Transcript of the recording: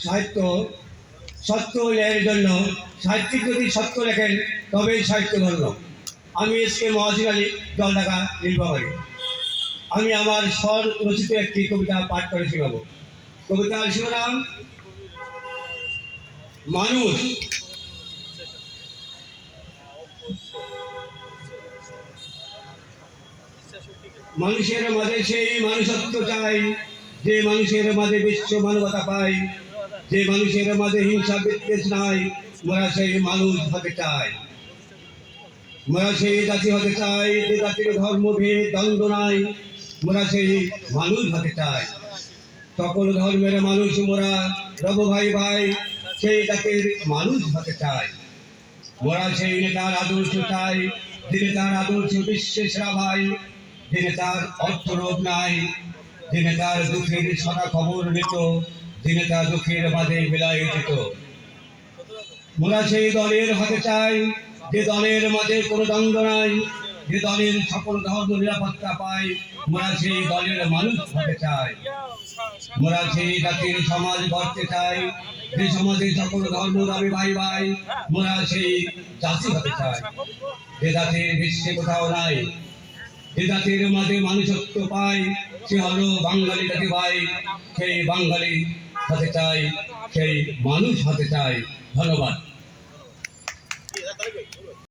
সাহিত্য সত্য এর জন্য সাহিত্যিক যদি সত্য লেখেন তবেই সাহিত্য ধন্য। আমি এসকে মহাসিন আলী জলঢাকা নীলফামারী। আমি আমার স্বর রচিত একটি কবিতা পাঠ করে শোনাব। কবিতার শিরোনাম মানুষ। মানুষের মাঝে সেই মানুষত্ব চাই, যে মানুষের মাঝে বিশ্ব মানবতা পাই, যে মানুষের মাঝে হিংসা বিদ্বেষ নাই, মোরা সেই মানুষ হতে চাই। মোরা সেই জাতি হতে চাই যে জাতির ধর্মভেদ দ্বন্দ্ব নাই, মোরা সেই মানুষ হতে চাই। সকল ধর্মের মানুষ মোরা রব ভাই ভাই, সেই জাতির মানুষ হতে চাই। মোরা সেই নেতার আদর্শ চাই, যে নেতার আদর্শ বিশ্বের সেরা ভাই, যে নেতার অর্থলোভ নাই, যে নেতার দুঃখের সারা খবর নিত, যে নেতা দুঃখের মাঝে বিলাই দিত। মোরা সেই দলের হতে চাই যে দলের মাঝে কোনো দ্বন্দ্ব নাই, যে দলের সকল ধর্ম নিরাপত্তা পায়, মোরা সেই দলের মানুষ হতে চাই। মোরা সেই জাতির সমাজ গড়তে চাই, যে সমাজে সকল ধর্ম দাবি ভাই ভাই, মোরা সেই জাতি হতে চাই। যে জাতির বিশ্বে কোথাও নাই, যে জাতির মাঝে মানুষত্ব পাই, সে হলো বাঙালি জাতি ভাই। সেই বাঙালি হতে চাই, সেই মানুষ হতে চাই। ধন্যবাদ।